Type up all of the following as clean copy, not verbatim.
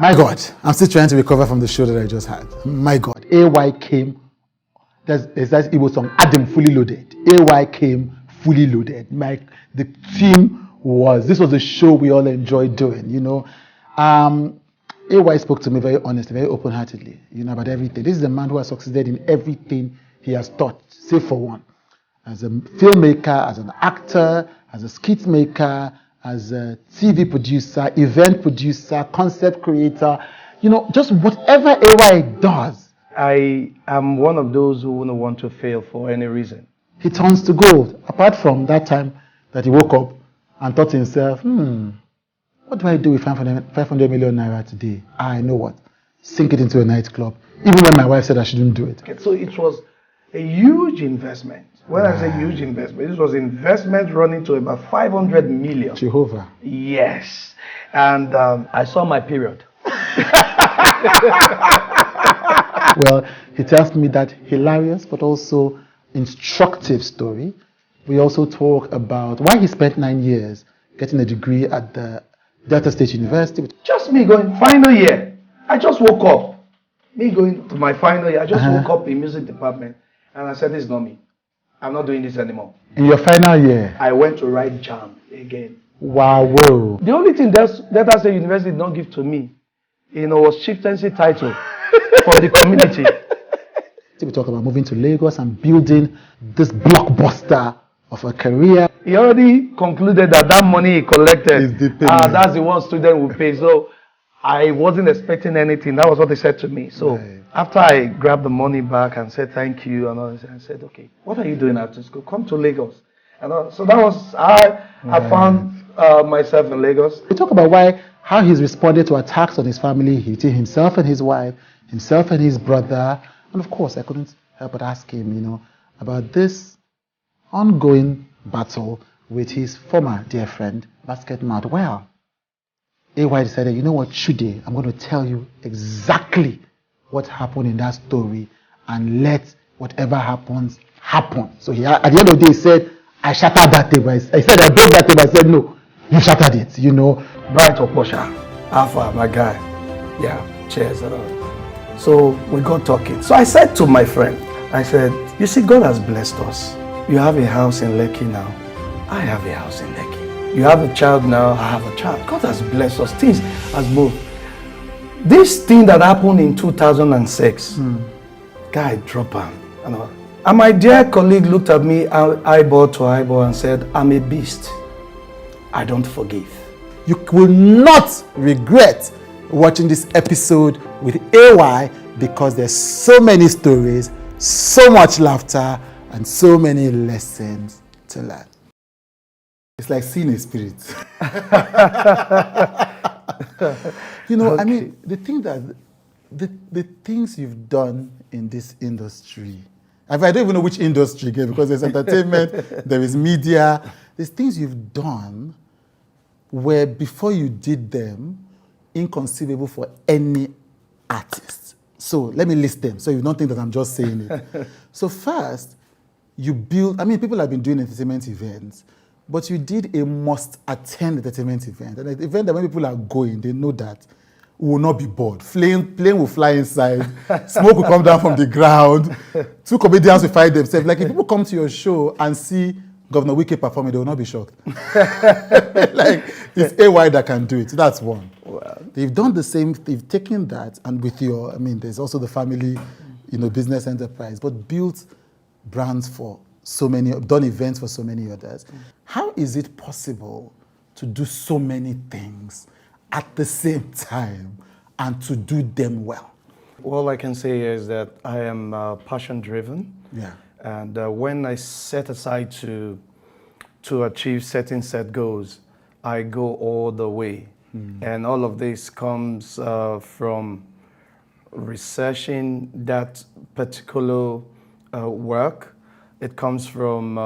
My God, I'm still trying to recover from the show that I just had. My God, AY came. There's that Igbo song, Adam fully loaded. AY came fully loaded. The team this was a show we all enjoyed doing, AY spoke to me very honestly, very open-heartedly, about everything. This is a man who has succeeded in everything he has taught, save for one. As a filmmaker, as an actor, as a skit maker, as a TV producer, event producer, concept creator, just whatever AY does. I am one of those who wouldn't want to fail for any reason. He turns to gold. Apart from that time that he woke up and thought to himself, what do I do with 500 million naira today? I know what. Sink it into a nightclub. Even when my wife said I shouldn't do it. Okay, so it was a huge investment. When I say huge investment, this was investment running to about 500 million. Jehovah. Yes. And I saw my period. Well, he tells me that hilarious but also instructive story. We also talk about why he spent 9 years getting a degree at the Delta State University. Just me going final year. I just woke up. Me going to my final year. I just woke up in music department and I said, this is not me. I'm not doing this anymore. In your final year? I went to write jam again. Wow, whoa. The only thing Delta State University did not give to me, was chieftaincy title for the community. We talk about moving to Lagos and building this blockbuster of a career. He already concluded that money he collected, that's the one student will pay. So I wasn't expecting anything. That was what they said to me. So after I grabbed the money back and said thank you and all this, I said, okay, what are you doing after school? Come to Lagos. And so that was how I found myself in Lagos. We talk about how he's responded to attacks on his family, hitting himself and his wife, himself and his brother. And of course, I couldn't help but ask him, about this ongoing battle with his former dear friend, Basketmouth. Well, AY decided, you know what, Chude, I'm going to tell you exactly what happened in that story and let whatever happens, happen. So at the end of the day, he said, I shattered that table. I said, I broke that table. I said, no, you shattered it, Bright Oposha, Alpha, my guy. Yeah, cheers. So we got talking. So I said to my friend, I said, you see, God has blessed us. You have a house in Lekki now. I have a house in Lekki. You have a child now. I have a child. God has blessed us. Things has moved. This thing that happened in 2006, guy dropped him. And my dear colleague looked at me eyeball to eyeball and said, I'm a beast. I don't forgive. You will not regret watching this episode with AY because there's so many stories, so much laughter, and so many lessons to learn. It's like seeing a spirit. Okay. I mean, the things you've done in this industry, I don't even know which industry again, because there's entertainment, there is media, there's things you've done where before you did them, inconceivable for any artist. So let me list them so you don't think that I'm just saying it. So first, you build, people have been doing entertainment events, but you did a must-attend entertainment event. And an event that when people are going, they know that we will not be bored. Plane will fly inside, smoke will come down from the ground, 2 comedians will fight themselves. Like if people come to your show and see Governor Wike performing, they will not be shocked. It's AY that can do it. That's one. Wow. They've done the same, they've taken that, and with there's also the family, business enterprise, but built brands for so many, done events for so many others. How is it possible to do so many things at the same time and to do them well? All I can say is that I am passion-driven. Yeah. And when I set aside to achieve certain set goals, I go all the way. And all of this comes from researching that particular work. It comes from,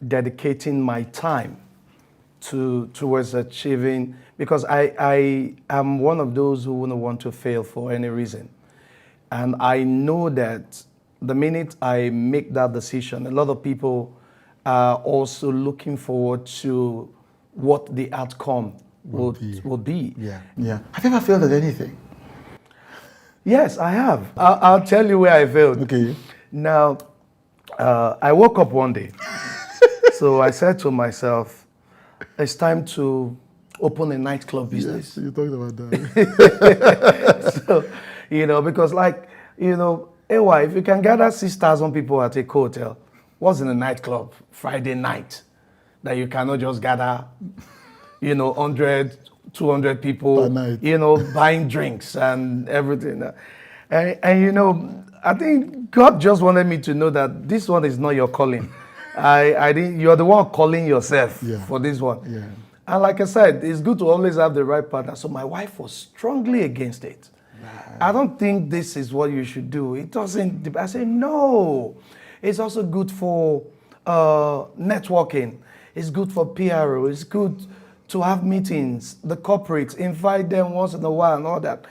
dedicating my time towards achieving, because I am one of those who wouldn't want to fail for any reason. And I know that the minute I make that decision, a lot of people are also looking forward to what the outcome would be. Yeah, yeah. Have you ever failed at anything? Yes, I have. I'll tell you where I failed. Okay. Now, I woke up one day. So I said to myself, it's time to open a nightclub business. Yes, you talked about that. So, because AY, if you can gather 6,000 people at a hotel, what's in a nightclub Friday night that you cannot just gather, 100, 200 people, Per night. buying drinks and everything. And I think God just wanted me to know that this one is not your calling. I didn't. You're the one calling yourself for this one. Yeah. And like I said, it's good to always have the right partner. So my wife was strongly against it. Right. I don't think this is what you should do. It doesn't. I said no. It's also good for networking. It's good for PRO. It's good to have meetings. The corporates, invite them once in a while and all that.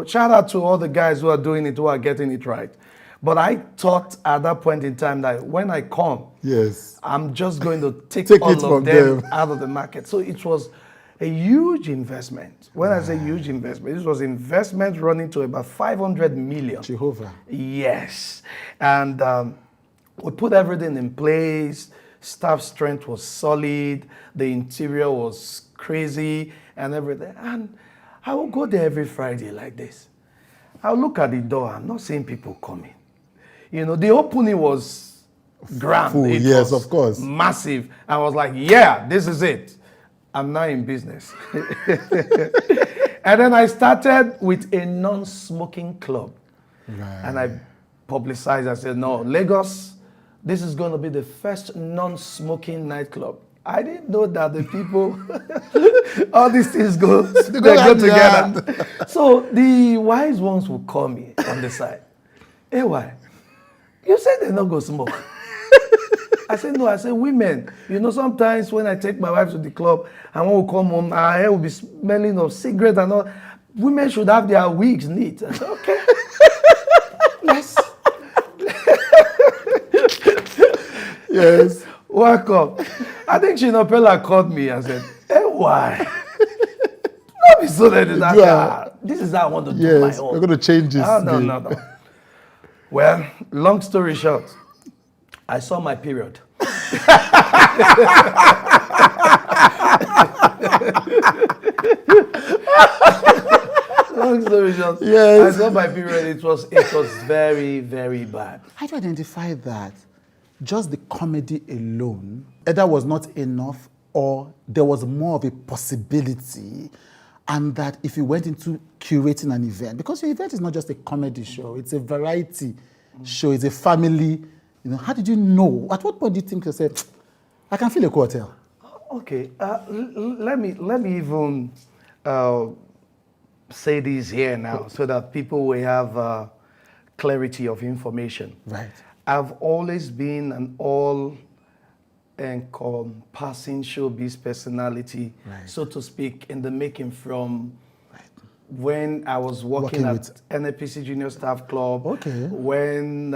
Shout out to all the guys who are doing it, who are getting it right. But I thought at that point in time that when I come, yes, I'm just going to take it all from of them out of the market. So it was a huge investment. When I say huge investment, this was investment running to about 500 million. Jehovah. Yes. And we put everything in place. Staff strength was solid. The interior was crazy and everything. And I will go there every Friday like this. I'll look at the door. I'm not seeing people coming. The opening was grand. Full, yes, of course. Massive. I was like, yeah, this is it. I'm now in business. And then I started with a non-smoking club. Right. And I publicized, I said, no, Lagos, this is going to be the first non-smoking nightclub. I didn't know that the people, all these things go together. So the wise ones will call me on the side. Hey, why? You said they not go smoke. I said, no, I said, women, sometimes when I take my wife to the club and when we come home, our hair will be smelling of cigarette and all. Women should have their wigs neat. I said, okay. Yes. Yes. Welcome. I think Shinopela called me and said, hey, why? Don't be so that this is how I want to do my own. We're going to change this. No. Well, long story short, I saw my period. Long story short, yes. I saw my period. It was very, very bad. How do you identify that? Just the comedy alone either was not enough or there was more of a possibility, and that if you went into curating an event, because your event is not just a comedy show, it's a variety show, it's a family, how did you know? At what point do you think yourself, I can feel a hotel? Okay, let me even say this here now so that people will have clarity of information. Right. I've always been an all-encompassing showbiz personality, so to speak, in the making from when I was working at NAPC Junior Staff Club, when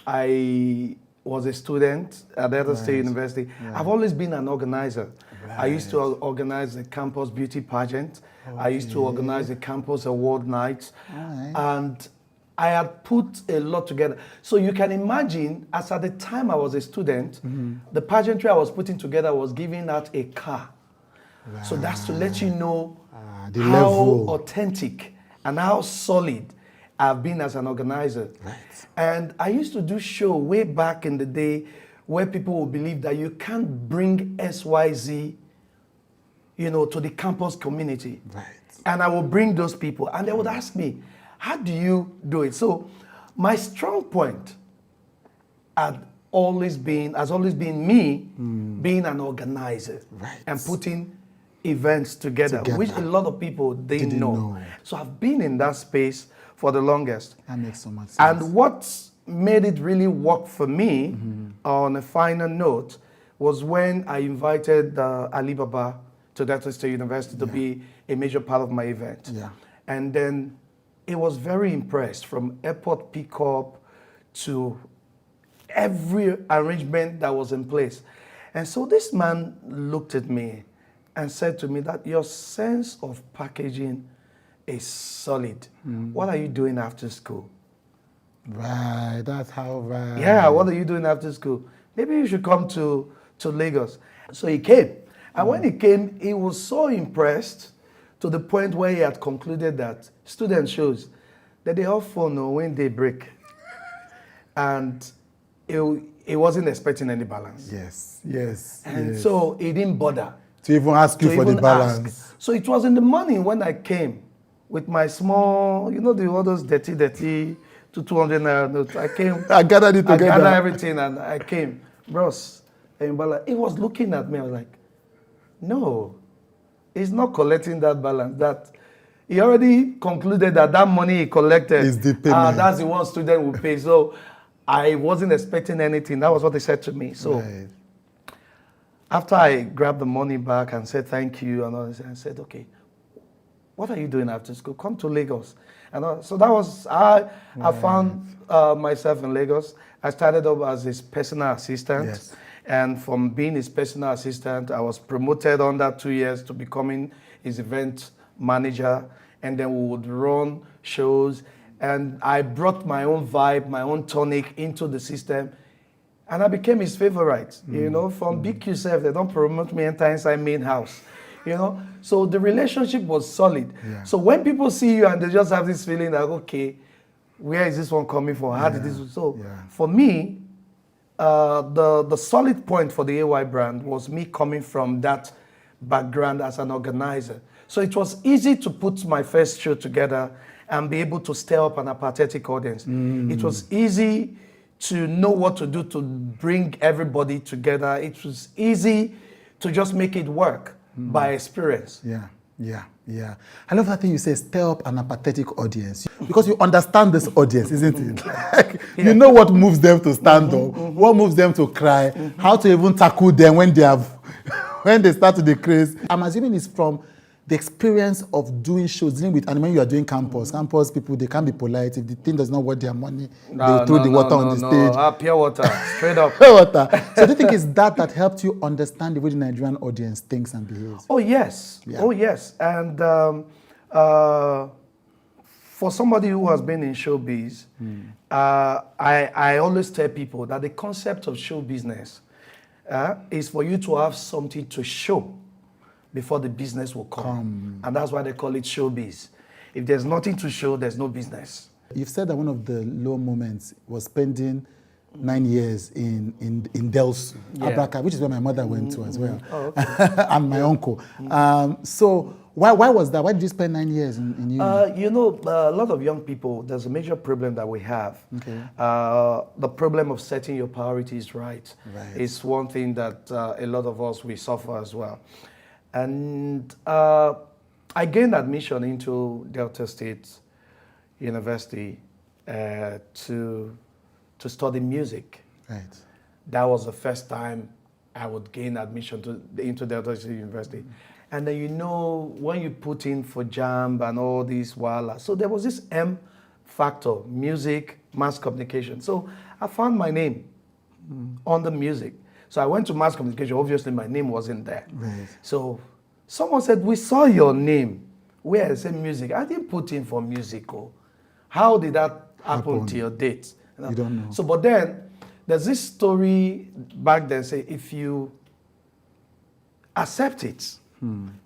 I was a student at Delta State University. I've always been an organizer. I used to organize the campus beauty pageant. I used to organize the campus award nights. And I had put a lot together. So you can imagine, as at the time I was a student, the pageantry I was putting together was giving out a car. So that's to let you know how authentic and how solid I've been as an organizer. And I used to do show way back in the day where people would believe that you can't bring SYZ, to the campus community. And I would bring those people and they would ask me, how do you do it? So my strong point has always been me being an organizer and putting events together, which a lot of people didn't know. So I've been in that space for the longest. That makes so much sense. And what made it really work for me on a final note was when I invited Ali Baba to Delta State University to be a major part of my event. And then he was very impressed from airport pickup to every arrangement that was in place. And so this man looked at me and said to me that your sense of packaging is solid. What are you doing after school? Right, that's how right. Yeah, what are you doing after school? Maybe you should come to Lagos. So he came. And when he came, he was so impressed to the point where he had concluded that student shows that they often know when they break. And he wasn't expecting any balance. Yes. And so he didn't bother to even ask you for the balance. Ask. So it was in the morning when I came with my small, all those dirty to 200 naira notes. I came. I gathered it together. I gathered everything and I came. Bros, he was looking at me. I was like, no, he's not collecting that balance. That he already concluded that money he collected is the payment. That's the one student will pay. So I wasn't expecting anything. That was what they said to me. So after I grabbed the money back and said thank you and all this, I said, okay, what are you doing after school? Come to Lagos. And so that was how I found myself in Lagos. I started up as his personal assistant. Yes. And from being his personal assistant, I was promoted under 2 years to becoming his event manager. And then we would run shows. And I brought my own vibe, my own tonic into the system. And I became his favorite. From BQ7, they don't promote me enter inside main house. So the relationship was solid. Yeah. So when people see you and they just have this feeling that, okay, where is this one coming from? How did this? So for me, the solid point for the AY brand was me coming from that background as an organizer. So it was easy to put my first show together and be able to stir up an apathetic audience. It was easy to know what to do to bring everybody together. It was easy to just make it work by experience. Yeah. I love that thing you say, stir up an apathetic audience. Because you understand this audience, isn't it? You know what moves them to stand up, what moves them to cry, how to even tackle them when they start to decrease. I'm assuming it's from the experience of doing shows, dealing with, and when you are doing campus people, they can't be polite. If the thing does not worth their money, they'll throw the water on the stage. Pure water, straight up. Pure water. So do you think it's that helped you understand the way the Nigerian audience thinks and behaves? Oh, yes. Yeah. Oh, yes. And for somebody who has been in showbiz, I always tell people that the concept of show business is for you to have something to show before the business will come. And that's why they call it showbiz. If there's nothing to show, there's no business. You've said that one of the low moments was spending 9 years in Delsu, Abraka, which is where my mother went to as well, and my uncle. So why was that? Why did you spend 9 years in uni? A lot of young people, there's a major problem that we have. Okay. The problem of setting your priorities right. Is one thing that a lot of us, we suffer as well. And I gained admission into Delta State University to study music. Right. That was the first time I would gain admission into Delta State University. And then when you put in for JAMB and all these so there was this M factor, music, mass communication. So I found my name on the music. So I went to mass communication. Obviously, my name wasn't there. Right. So someone said, we saw your name. Where I said music. I didn't put in for musical. How did that happen to your date? You don't know. So, but then, there's this story back then, say, if you accept it,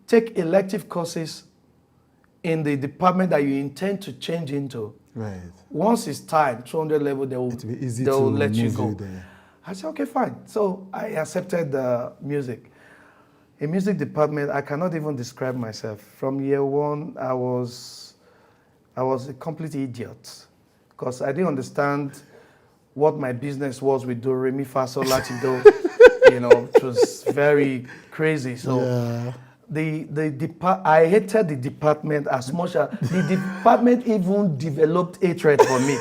take elective courses in the department that you intend to change into. Right. Once it's time, 200 level, they'll let you go. I said, okay, fine. So I accepted the music. In music department, I cannot even describe myself. From year one, I was a complete idiot because I didn't understand what my business was with do, re, mi, fa, sol, la, ti, do. It was very crazy. So I hated the department as much as the department even developed hatred for me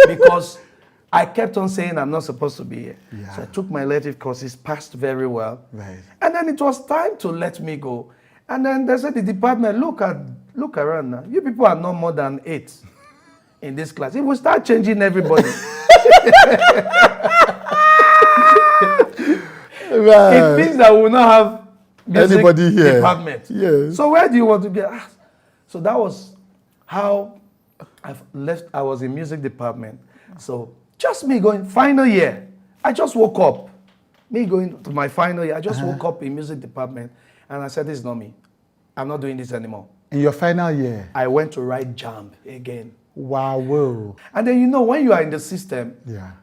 because I kept on saying I'm not supposed to be here. Yeah. So I took my elective courses, passed very well. Right. And then it was time to let me go. And then they said the department, look around now. You people are not more than 8 in this class. It will start changing everybody. It means that we will not have music Anybody here? department. Yes. So where do you want to get? So that was how I've left. I was in music department. So just me going final year. I just woke up. Me going to my final year. I just woke up in music department, and I said, "This is not me. I'm not doing this anymore." In your final year? I went to write JAMB again. Wow. Whoa. And then, you know, when you are in the system,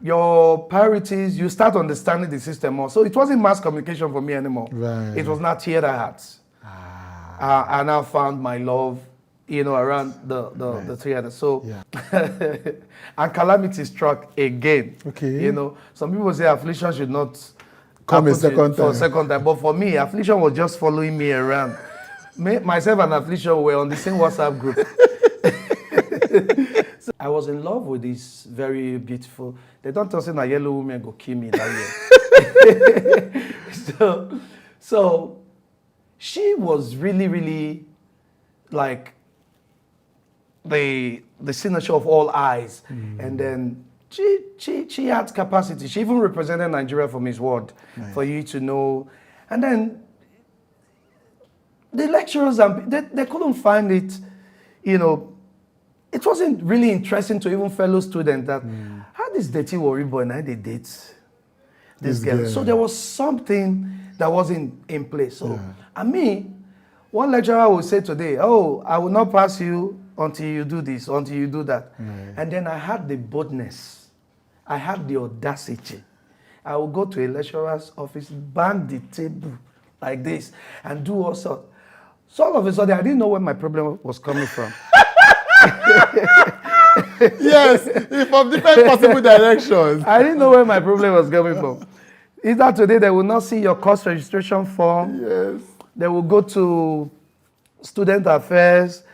your priorities, you start understanding the system more. So it wasn't mass communication for me anymore. Right. It was not theater arts. I now found my love, you know, around the theater. So, and calamity struck again. Okay. You know, some people say affliction should not come a second time. But for me, affliction was just following me around. Myself and affliction were on the same WhatsApp group. So I was in love with this very beautiful. They don't tell me a yellow woman go kill me that year. so she was really, really like the signature of all eyes. And then she had capacity. She even represented Nigeria for Miss World, for you to know. And then the lecturers, they couldn't find it, you know. It wasn't really interesting to even fellow students that how this dirty worry boy now they date this girl. So there was something that wasn't in place. So and me, one lecturer would say today, "Oh, I will not pass you until you do this, until you do that." And then I had the boldness, I had the audacity. I would go to a lecturer's office, bang the table like this, and do all sorts. So all of a sudden, I didn't know where my problem was coming from. Yes, from different possible directions. I didn't know where my problem was coming from. Either today they will not see your course registration form. Yes. They will go to student affairs.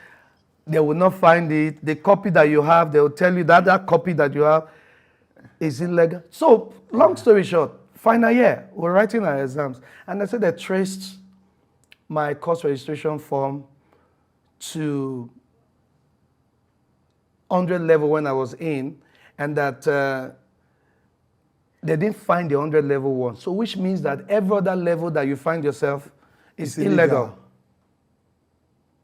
They will not find it. The copy that you have, they will tell you that that copy that you have is illegal. So, long story short, final year, we're writing our exams. And they said they traced my course registration form to 100 level when I was in, and that they didn't find the 100 level one. So which means that every other level that you find yourself is illegal.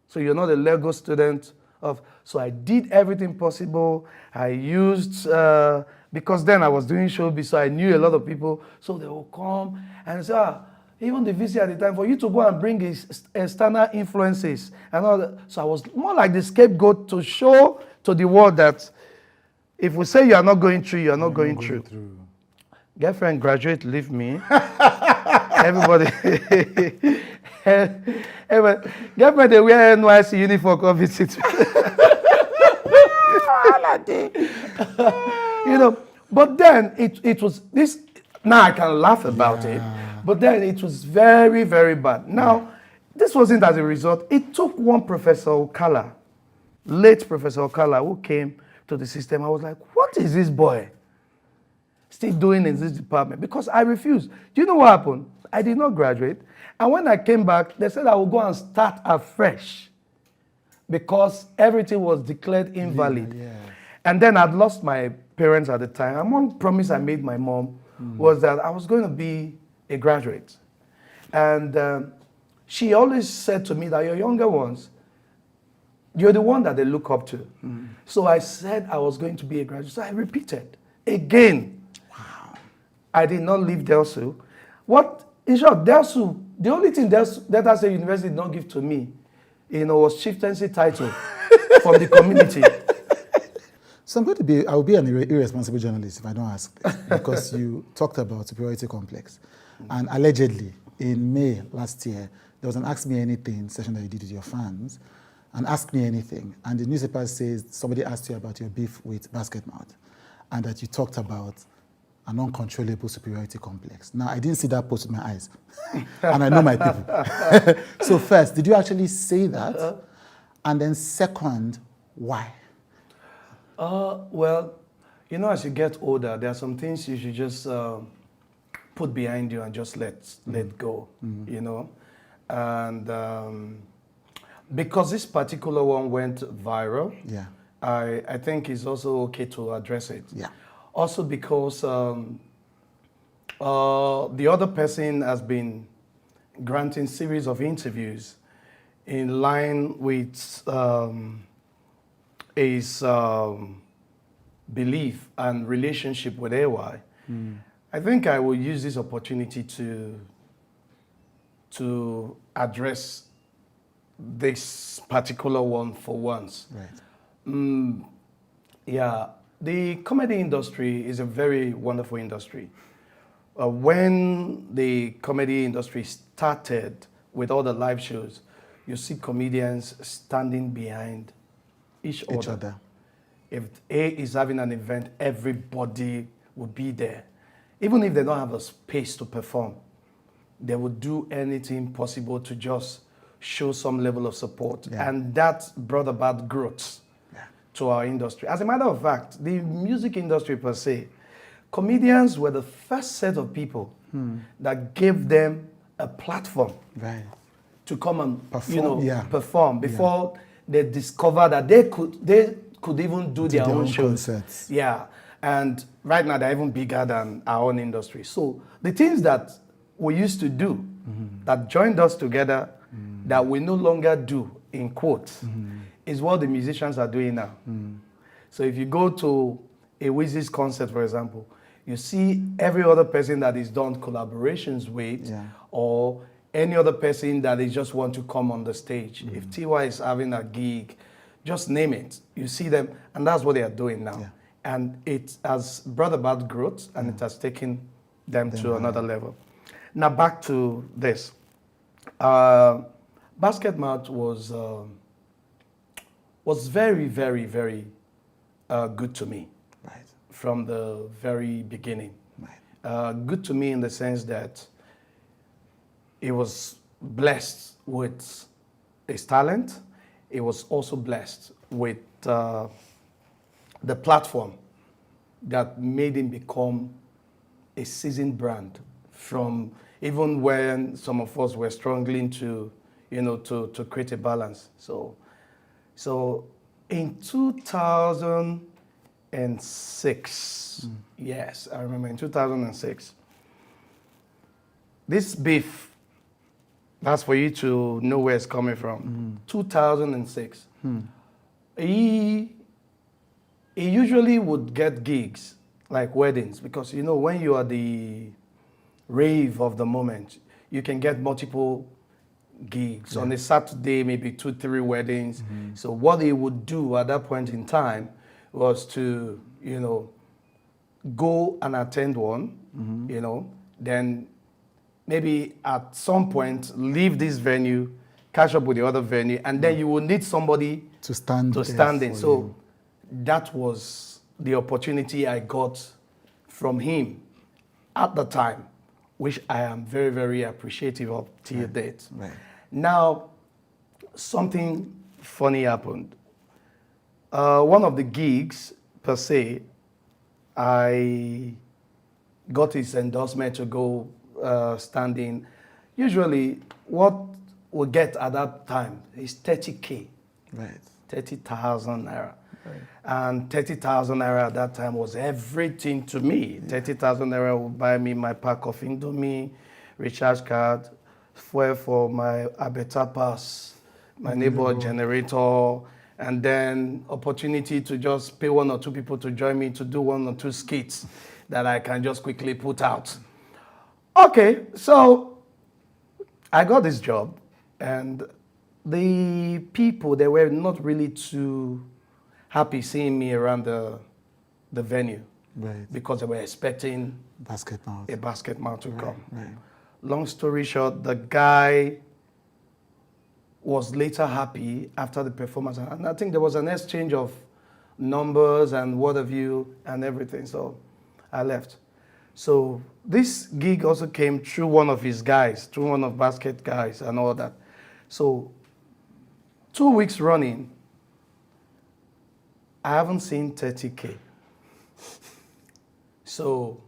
So you're not a legal student of, so I did everything possible. I used, because then I was doing showbiz, so I knew a lot of people. So they will come and say, even the VC at the time, for you to go and bring external influences and all that. So I was more like the scapegoat to show to the world that if we say you are not going through, you are not going through. Girlfriend, graduate, leave me. Everybody. Girlfriend, they wear NYC uniform, come visit me. You know, but then it was this, now I can laugh about it, but then it was very, very bad. Now, this wasn't as a result. It took one Professor Okala, late Professor Okala, who came to the system. I was like, what is this boy still doing in this department? Because I refused. Do you know what happened? I did not graduate. And when I came back, they said I would go and start afresh because everything was declared invalid. And then I'd lost my parents at the time. And one promise I made my mom was that I was going to be a graduate. And she always said to me that your younger ones, you're the one that they look up to. So I said I was going to be a graduate. So I repeated again. Wow. I did not leave Delsu. In short, Delsu, the only thing Delta State University did not give to me, was chieftaincy title from the community. So I will be an irresponsible journalist if I don't ask this, because you talked about superiority complex. And allegedly, in May last year, there was an Ask Me Anything session that you did with your fans, and Ask Me Anything. And the newspaper says somebody asked you about your beef with Basketmouth, and that you talked about an uncontrollable superiority complex. Now, I didn't see that post with my eyes, and I know my people. So first, did you actually say that? And then second, why? Well, as you get older, there are some things you should just put behind you and just let go, And because this particular one went viral, I think it's also okay to address it. Also because the other person has been granting series of interviews in line with his belief and relationship with AY, I think I will use this opportunity to address this particular one for once. Right. Yeah, the comedy industry is a very wonderful industry. When the comedy industry started with all the live shows, you see comedians standing behind each other. If A is having an event, everybody will be there. Even if they don't have a space to perform, they would do anything possible to just show some level of support. Yeah. And that brought about growth to our industry. As a matter of fact, the music industry per se, comedians were the first set of people that gave them a platform to come and perform before they discovered that they could even do their own shows. Concerts. Yeah, and right now they're even bigger than our own industry. So the things that we used to do that joined us together that we no longer do, in quotes, is what the musicians are doing now. So if you go to a Wizzy's concert, for example, you see every other person that is done collaborations with, or any other person that they just want to come on the stage. If TY is having a gig, just name it. You see them, and that's what they are doing now. Yeah. And it has brought about growth, and it has taken them to another level. Now back to this. Basketmouth was very, very, very good to me. Right. From the very beginning. Right. Good to me in the sense that he was blessed with his talent. He was also blessed with the platform that made him become a seasoned brand. From even when some of us were struggling to create a balance. So in 2006, yes, I remember in 2006, this beef, that's for you to know where it's coming from. 2006, he usually would get gigs like weddings, because when you are the rave of the moment, you can get multiple gigs. On a Saturday, maybe 2-3 weddings. So what he would do at that point in time was to, go and attend one, then maybe at some point leave this venue, catch up with the other venue, and then you will need somebody to stand in. So that was the opportunity I got from him at the time, which I am very, very appreciative of till date. Right. Now, something funny happened. One of the gigs, per se, I got his endorsement to go stand in. Usually, what we get at that time is 30K. Right. 30,000 naira. Right. And 30,000 naira at that time was everything to me. 30,000 naira would buy me my pack of Indomie, recharge card, fuel for my Abeta pass, my neighbor generator, and then opportunity to just pay 1 or 2 people to join me to do 1 or 2 skits that I can just quickly put out. Okay, so I got this job, and the people, they were not really too happy seeing me around the venue. Right. Because they were expecting Basketmouth. a Basketmouth to come. Right. Long story short, the guy was later happy after the performance. And I think there was an exchange of numbers and what have you and everything. So I left. So this gig also came through one of his guys, through one of Basket guys and all that. So 2 weeks running, I haven't seen 30K. So,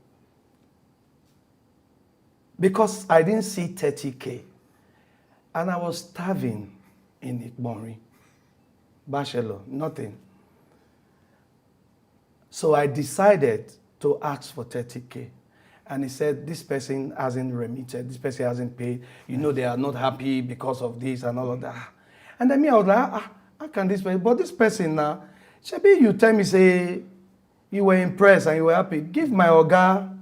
because I didn't see 30K, and I was starving in Ikbonri, Bachelor, nothing. So I decided to ask for 30K. And he said, this person hasn't remitted, this person hasn't paid. You know, they are not happy because of this and all of that. And then me, I was like, how can this person? But this person now, Shebi, you tell me, say, you were impressed and you were happy. Give my Oga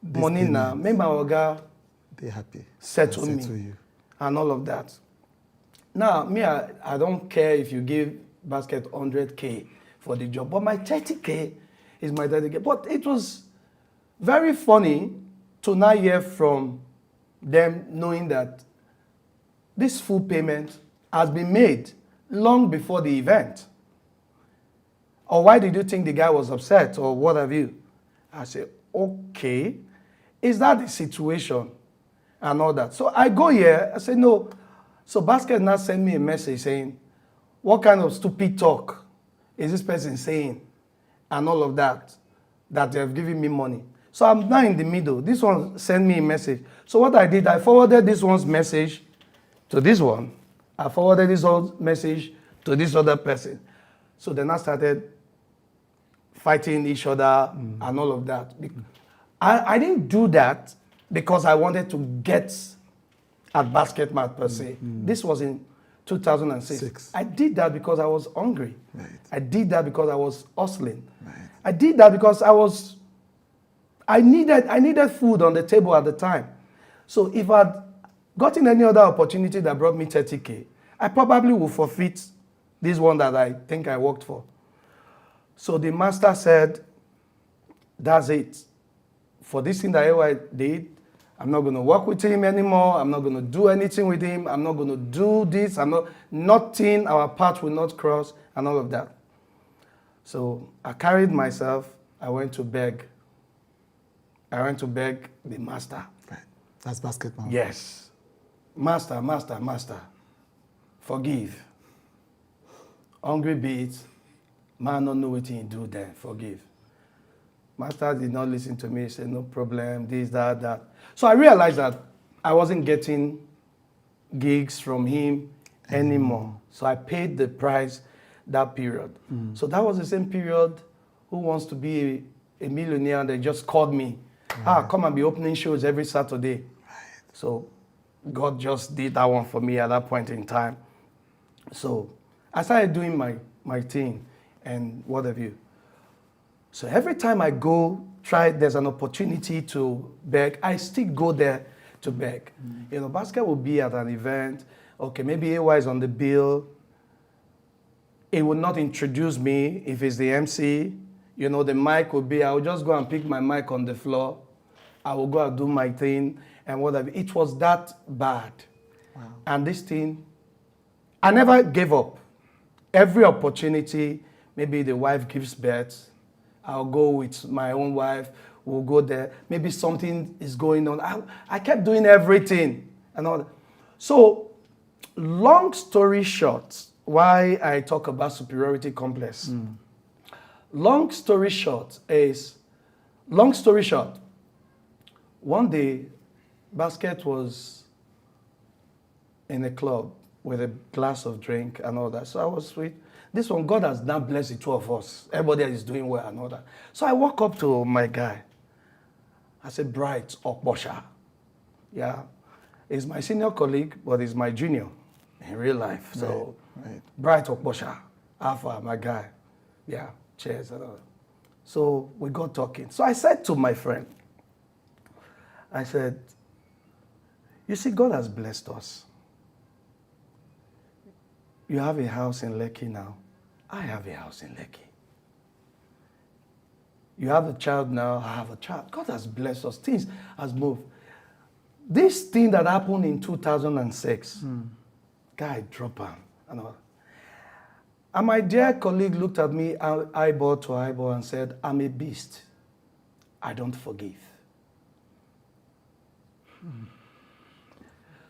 money now. Make my Oga they're happy. settle me you. and all of that. Now, me, I don't care if you give Basket 100K for the job, but my 30K is my 30K. But it was very funny to now hear from them knowing that this full payment has been made long before the event. Or why did you think the guy was upset or what have you? I said, okay, is that the situation and all that? So I go here, I said, no. So Basket now sent me a message saying, what kind of stupid talk is this person saying? And all of that they have given me money. So I'm now in the middle. This one sent me a message. So what I did, I forwarded this one's message to this one. I forwarded this one's message to this other person. So then I started fighting each other and all of that. I didn't do that because I wanted to get at Basketmouth per se. This was in 2006. I did that because I was hungry. Right. I did that because I was hustling. Right. I did that because I needed food on the table at the time. So if I'd gotten any other opportunity that brought me 30K, I probably would forfeit this one that I think I worked for. So the master said, that's it. For this thing that I did, I'm not going to work with him anymore. I'm not going to do anything with him. I'm not going to do this. Nothing, our path will not cross and all of that. So I carried myself. I went to beg. I went to beg the master. Right. That's Basketmouth. Yes. Master, forgive. Hungry beats, man don't know what he do then, forgive. Master did not listen to me, he said, no problem, this, that. So I realized that I wasn't getting gigs from him anymore. So I paid the price that period. So that was the same period Who Wants to Be a Millionaire, and they just called me. Come and be opening shows every Saturday. Right. So God just did that one for me at that point in time. So I started doing my thing and what have you. So every time I go, there's an opportunity to beg, I still go there to beg. You know, Basket will be at an event, okay, maybe AY is on the bill. It will not introduce me if it's the MC. You know, the mic will be, I will just go and pick my mic on the floor. I will go and do my thing and whatever. It was that bad. Wow. And this thing, I never gave up. Every opportunity, maybe the wife gives birth, I'll go with my own wife, we'll go there. Maybe something is going on. I kept doing everything and all that. So, long story short, why I talk about superiority complex. Long story short, one day, Basket was in a club with a glass of drink and all that. So I was sweet. This one, God has now blessed the two of us. Everybody is doing well and all that. So I walk up to my guy. I said, Bright Okbosha. Yeah. He's my senior colleague, but he's my junior in real life. So, right. Bright Okbosha, Alpha, my guy. Yeah, cheers and all that. So we got talking. So I said to my friend, I said, you see, God has blessed us. You have a house in Lekki now. I have a house in Lekki. You have a child now. I have a child. God has blessed us. Things has moved. This thing that happened in 2006, guy dropped him. And my dear colleague looked at me eyeball to eyeball and said, I'm a beast. I don't forgive.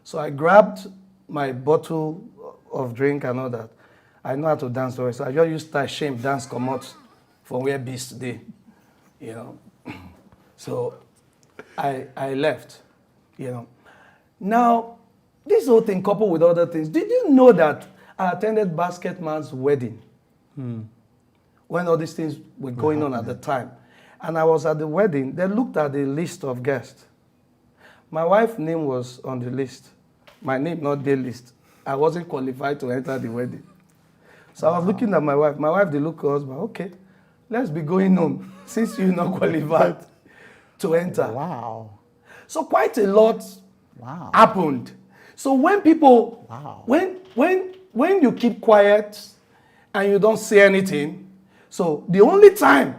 So I grabbed my bottle of drink and all that. I know how to dance, so I just used that shame dance come out from where beast today, you know. So I left, you know. Now, this whole thing coupled with other things, did you know that I attended Basketmouth's wedding when all these things were going on at the time? And I was at the wedding. They looked at the list of guests. My wife's name was on the list. My name, not the list. I wasn't qualified to enter the wedding. So I was looking at my wife. My wife, they look at us, but okay, let's be going home since you're not qualified to enter. Wow. So quite a lot Wow. happened. So when people, Wow. when you keep quiet and you don't say anything, so the only time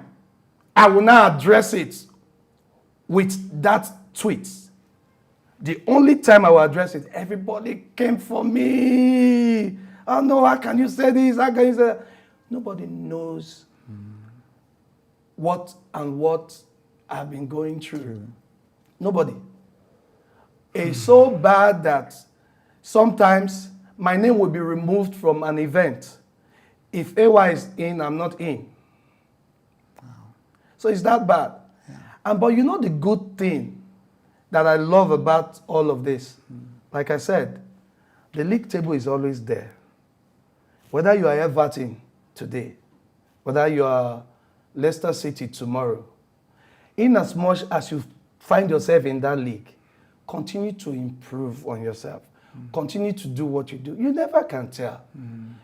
I will now address it with that tweet, the only time I will address it, everybody came for me. Oh no, how can you say this? How can you say that? Nobody knows what I've been going through. Nobody. It's so bad that sometimes my name will be removed from an event. If AY is in, I'm not in. Wow. So it's that bad. Yeah. But you know the good thing that I love about all of this? Like I said, the league table is always there. Whether you are Everton today, whether you are Leicester City tomorrow, in as much as you find yourself in that league, continue to improve on yourself. Continue to do what you do. You never can tell.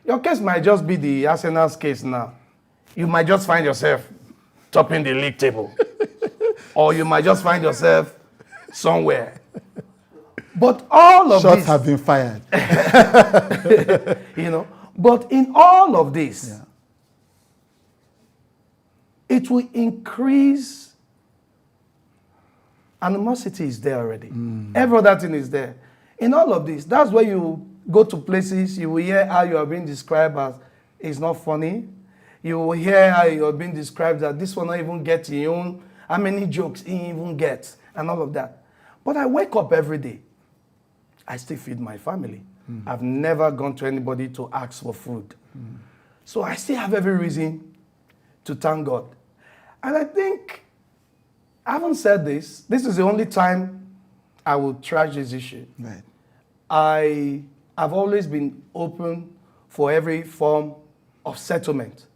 Your case might just be the Arsenal's case now. You might just find yourself topping the league table. Or you might just find yourself somewhere. But all of Shots this have been fired. you know, but in all of this, it will increase. Animosity is there already. Every other thing is there. In all of this, that's where you go to places, you will hear how you are being described as it's not funny. You will hear how you are being described that this will not even get your own, how many jokes he even gets, and all of that. But I wake up every day. I still feed my family. I've never gone to anybody to ask for food. So I still have every reason to thank God. And I think, I haven't said this. This is the only time I will trash this issue. Right. I have always been open for every form of settlement.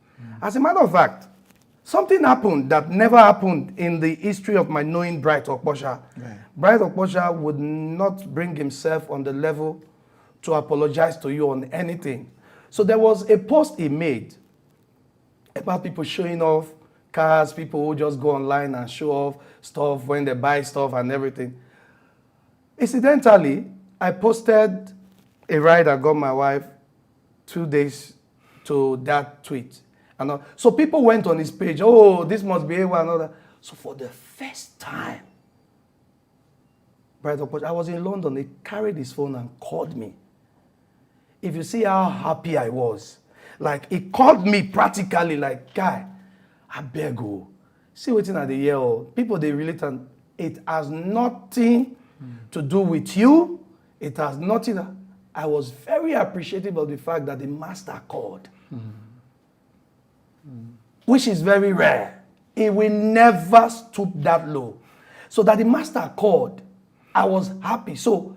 As a matter of fact, something happened that never happened in the history of my knowing Bright Okposha. Right. Bright Okposha would not bring himself on the level to apologize to you on anything. So there was a post he made about people showing off cars, people who just go online and show off stuff when they buy stuff and everything. Incidentally, I posted a ride I got my wife 2 days to that tweet. And so people went on his page, oh, this must be a one another. So for the first time, I was in London, he carried his phone and called me. If you see how happy I was, like he called me practically like, guy, I beg you, see what's in the year. People, they relate, and it has nothing to do with you. It has nothing. I was very appreciative of the fact that the master called, which is very rare. He will never stoop that low. So that the master called, I was happy. So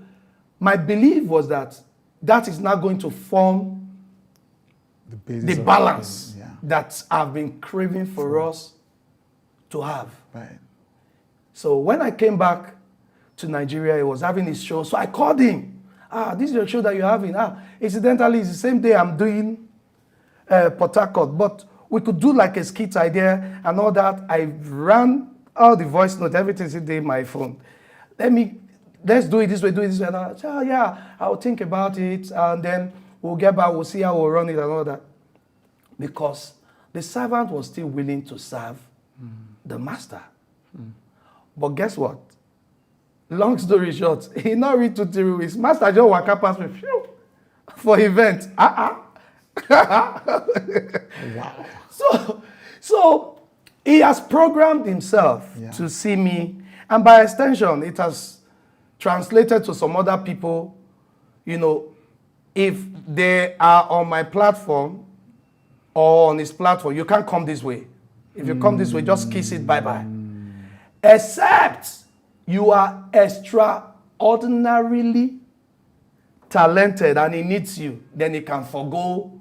my belief was that that is now going to form the balance that I've been craving for us to have. Right. So when I came back to Nigeria, he was having his show. So I called him. This is your show that you're having. Incidentally, it's the same day I'm doing Port Harcourt. But we could do like a skit idea and all that. I ran all the voice note, everything's in my phone. Let's do it this way, And I said, yeah, I'll think about it. And then we'll get back, we'll see how we'll run it and all that. Because the servant was still willing to serve the master. But guess what? Long story short, he not read 2 3 weeks. Master just walk up past me for event. Wow. So he has programmed himself to see me, and by extension, it has translated to some other people. You know, if they are on my platform or on his platform, you can't come this way. If you come this way, just kiss it bye-bye. Except you are extraordinarily talented and he needs you, then he can forgo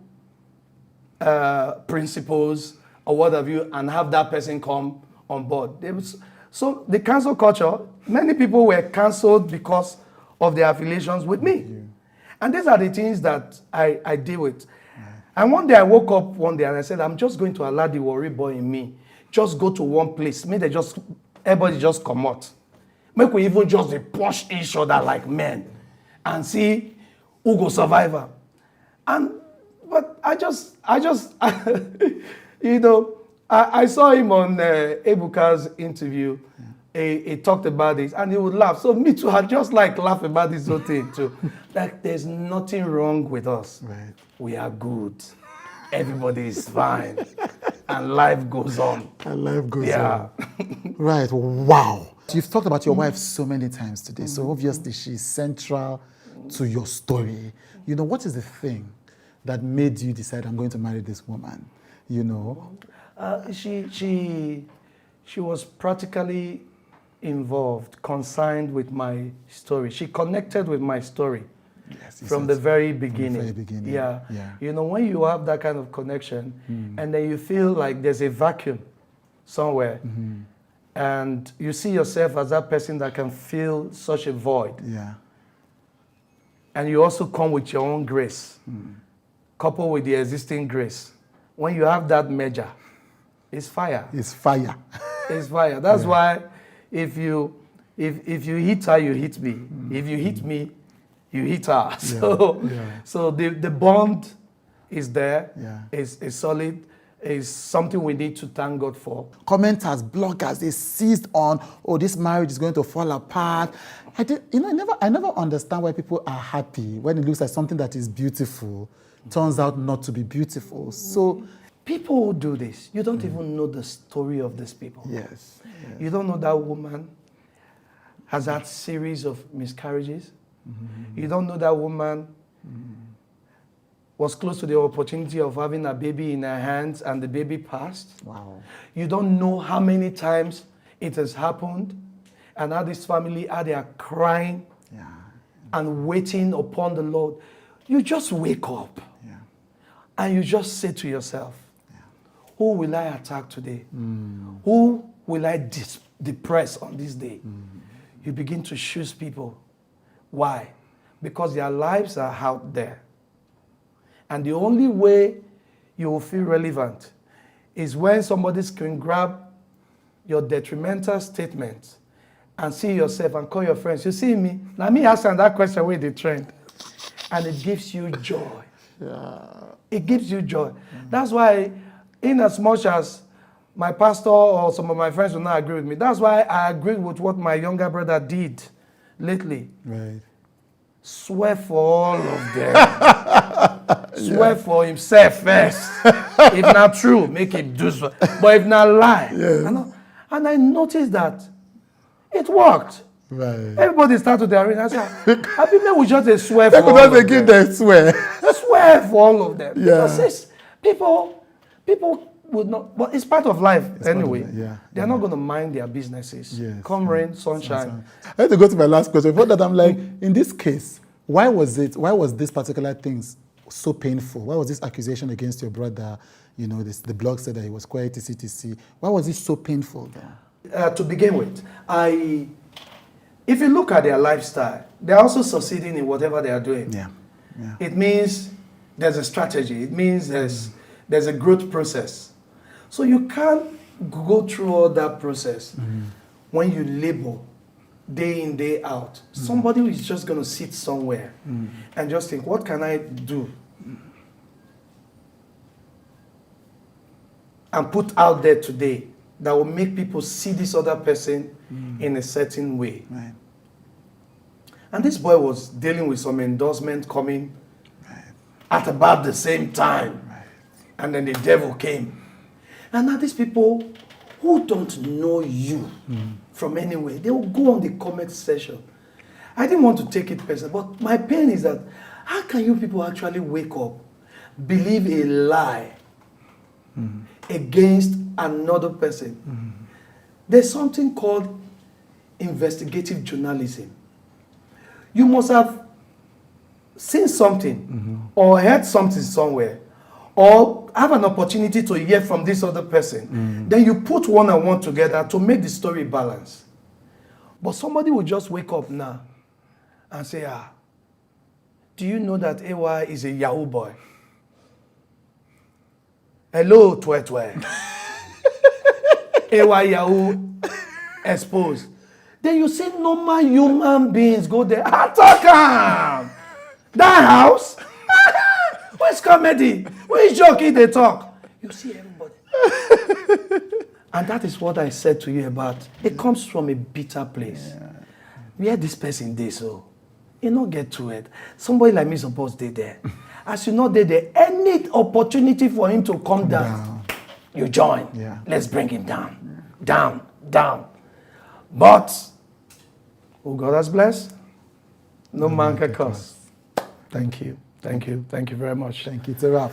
principles or what have you and have that person come on board. So the cancel culture, many people were canceled because of their affiliations with me. And these are the things that I deal with. And one day I woke up one day and I said, I'm just going to allow the worry boy in me just go to one place. Everybody just come out. Make we even just push each other like men and see who go survive. But I saw him on Ebuka's interview. He talked about this and he would laugh. So me too, I just laugh about this whole thing too. Like there's nothing wrong with us. Right. We are good. Everybody is fine. And life goes on. And life goes on. Right. Wow. You've talked about your wife so many times today. So obviously she's central to your story. What is the thing that made you decide I'm going to marry this woman? She was practically involved, consigned with my story. She connected with my story from the very beginning. From the very beginning. Yeah. When you have that kind of connection and then you feel like there's a vacuum somewhere and you see yourself as that person that can fill such a void. Yeah. And you also come with your own grace, coupled with the existing grace. When you have that measure, it's fire. It's fire. It's fire. That's why if you hit her, you hit me. If you hit me, you hit her. So the bond is there. It's solid. It's something we need to thank God for. Commenters, bloggers, they seized on, this marriage is going to fall apart. I never understand why people are happy when it looks like something that is beautiful turns out not to be beautiful. So people who do this, you don't even know the story of these people. Yes. You don't know that woman has had series of miscarriages. You don't know that woman was close to the opportunity of having a baby in her hands and the baby passed. Wow. You don't know how many times it has happened and how this family, how they are crying and waiting upon the Lord. You just wake up and you just say to yourself, who will I attack today? Who will I depress on this day? You begin to choose people. Why? Because their lives are out there. And the only way you will feel relevant is when somebody can grab your detrimental statement and see yourself and call your friends. You see me? Now me asking that question with the trend. And it gives you joy. It gives you joy. That's why, in as much as my pastor or some of my friends will not agree with me, that's why I agree with what my younger brother did lately. Right. Swear for all of them. Swear for himself first. If not true, make him do so. But if not lie. Yes. And I noticed that it worked. Right. Everybody started their arena. I said, happy men will just swear for all of them. They give them swear. Swear for all of them. Yeah. Because people would not, but it's part of life anyway. They're not going to mind their businesses. Yes. Come rain, sunshine. I have to go to my last question. Before that, I'm like, in this case, why was this particular thing so painful? Why was this accusation against your brother? The blog said that he was quiet, etc. Why was it so painful then? To begin with, if you look at their lifestyle, they're also succeeding in whatever they are doing. Yeah. It means there's a strategy. It means there's a growth process. So you can't go through all that process when you label day in, day out. Somebody who is just going to sit somewhere and just think, what can I do? And put out there today that will make people see this other person in a certain way. Right. And this boy was dealing with some endorsement coming at about the same time. Right. And then the devil came. And now these people who don't know you from anywhere, they will go on the comment section. I didn't want to take it personal, but my pain is that how can you people actually wake up, believe a lie against another person? There's something called investigative journalism. You must have seen something or heard something somewhere or have an opportunity to hear from this other person, then you put one and one together to make the story balance. But somebody will just wake up now and say, do you know that AY is a Yahoo boy? Hello, Twe. AY Yahoo exposed. Then you see normal human beings go there. Attack him! That house? Where's comedy? Where's joking they talk? You see everybody. And that is what I said to you about. It comes from a bitter place. Yeah. Where this person did so. You not get to it. Somebody like me supposed to there. As you know, there, any opportunity for him to come down, you join. Yeah. Let's bring him down. Yeah. Down. But who God has blessed, no man can curse. Thank you. Thank you very much. Thank you. It's a wrap.